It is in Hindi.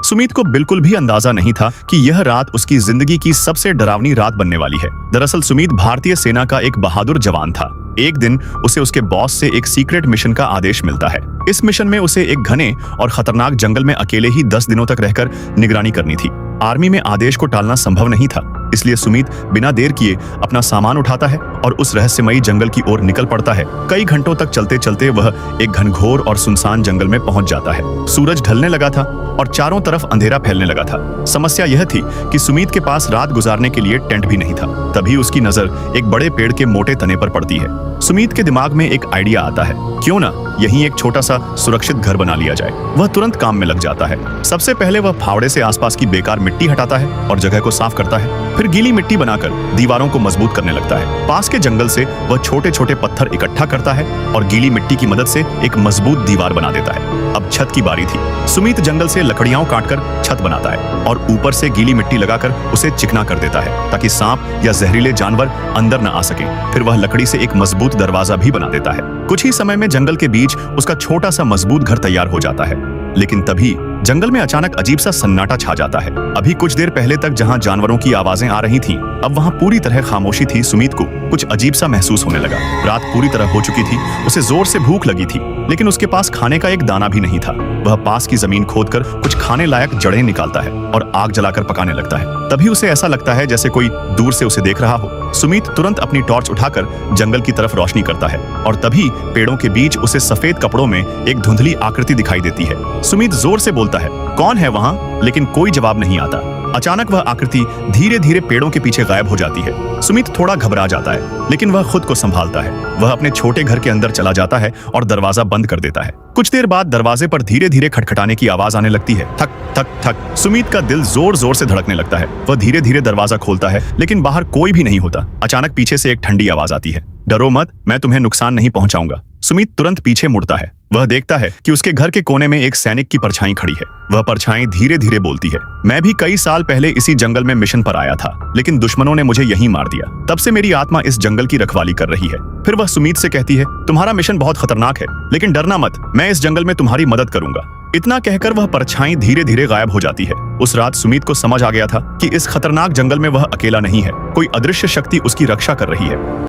सुमित को बिल्कुल भी अंदाजा नहीं था कि यह रात उसकी जिंदगी की सबसे डरावनी रात बनने वाली है। दरअसल सुमित भारतीय सेना का एक बहादुर जवान था। एक दिन उसे उसके बॉस से एक सीक्रेट मिशन का आदेश मिलता है। इस मिशन में उसे एक घने और खतरनाक जंगल में अकेले ही 10 दिनों तक रहकर निगरानी करनी थी। आर्मी में आदेश को टालना संभव नहीं था, इसलिए सुमित बिना देर किए अपना सामान उठाता है और उस रहस्यमयी जंगल की ओर निकल पड़ता है। कई घंटों तक चलते चलते वह एक घनघोर और सुनसान जंगल में पहुंच जाता है। सूरज ढलने लगा था और चारों तरफ अंधेरा फैलने लगा था। समस्या यह थी कि सुमित के पास रात गुजारने के लिए टेंट भी नहीं था। तभी उसकी नजर एक बड़े पेड़ के मोटे तने पर पड़ती है। सुमित के दिमाग में एक आइडिया आता है, क्यों ना यहीं एक छोटा सा सुरक्षित घर बना लिया जाए। वह तुरंत काम में लग जाता है। सबसे पहले वह फावड़े से आसपास की बेकार मिट्टी हटाता है और जगह को साफ करता है। फिर गीली मिट्टी बनाकर दीवारों को मजबूत करने लगता है। पास के जंगल से वह छोटे छोटे पत्थर इकट्ठा करता है और गीली मिट्टी की मदद से एक मजबूत दीवार बना देता है। अब छत की बारी थी। सुमित जंगल से लकड़ियां काटकर छत बनाता है और ऊपर से गीली मिट्टी लगाकर उसे चिकना कर देता है ताकि सांप या जहरीले जानवर अंदर न आ सके। फिर वह लकड़ी से एक मजबूत दरवाजा भी बना देता है। कुछ ही समय में जंगल के बीच उसका छोटा सा मजबूत घर तैयार हो जाता है। लेकिन तभी जंगल में अचानक अजीब सा सन्नाटा छा जाता है। अभी कुछ देर पहले तक जहां जानवरों की आवाजें आ रही थीं, अब वहां पूरी तरह खामोशी थी। सुमित को कुछ अजीब सा महसूस होने लगा। रात पूरी तरह हो चुकी थी। उसे जोर से भूख लगी थी, लेकिन उसके पास खाने का एक दाना भी नहीं था। वह पास की जमीन खोदकर कुछ खाने लायक जड़ें निकालता है और आग जलाकर पकाने लगता है। तभी उसे ऐसा लगता है जैसे कोई दूर से उसे देख रहा हो। सुमित तुरंत अपनी टॉर्च उठाकर जंगल की तरफ रोशनी करता है और तभी पेड़ों के बीच उसे सफेद कपड़ों में एक धुंधली आकृति दिखाई देती है। सुमित जोर से बोलता है, कौन है वहां? लेकिन कोई जवाब नहीं आता। अचानक वह आकृति धीरे धीरे पेड़ों के पीछे गायब हो जाती है। सुमित थोड़ा घबरा जाता है, लेकिन वह खुद को संभालता है। वह अपने छोटे घर के अंदर चला जाता है और दरवाजा बंद कर देता है। कुछ देर बाद दरवाजे पर धीरे धीरे खटखटाने की आवाज आने लगती है। थक थक थक। सुमित का दिल जोर जोर से धड़कने लगता है। वह धीरे धीरे दरवाजा खोलता है, लेकिन बाहर कोई भी नहीं होता। अचानक पीछे से एक ठंडी आवाज आती है, डरो मत, मैं तुम्हें नुकसान नहीं पहुंचाऊंगा। सुमित तुरंत पीछे मुड़ता है। वह देखता है कि उसके घर के कोने में एक सैनिक की परछाई खड़ी है। वह परछाई धीरे धीरे बोलती है, मैं भी कई साल पहले इसी जंगल में मिशन पर आया था, लेकिन दुश्मनों ने मुझे यहीं मार दिया। तब से मेरी आत्मा इस जंगल की रखवाली कर रही है। फिर वह सुमित से कहती है, तुम्हारा मिशन बहुत खतरनाक है, लेकिन डरना मत, मैं इस जंगल में तुम्हारी मदद करूंगा। इतना कहकर वह परछाई धीरे धीरे गायब हो जाती है। उस रात सुमित को समझ आ गया था कि इस खतरनाक जंगल में वह अकेला नहीं है। कोई अदृश्य शक्ति उसकी रक्षा कर रही है।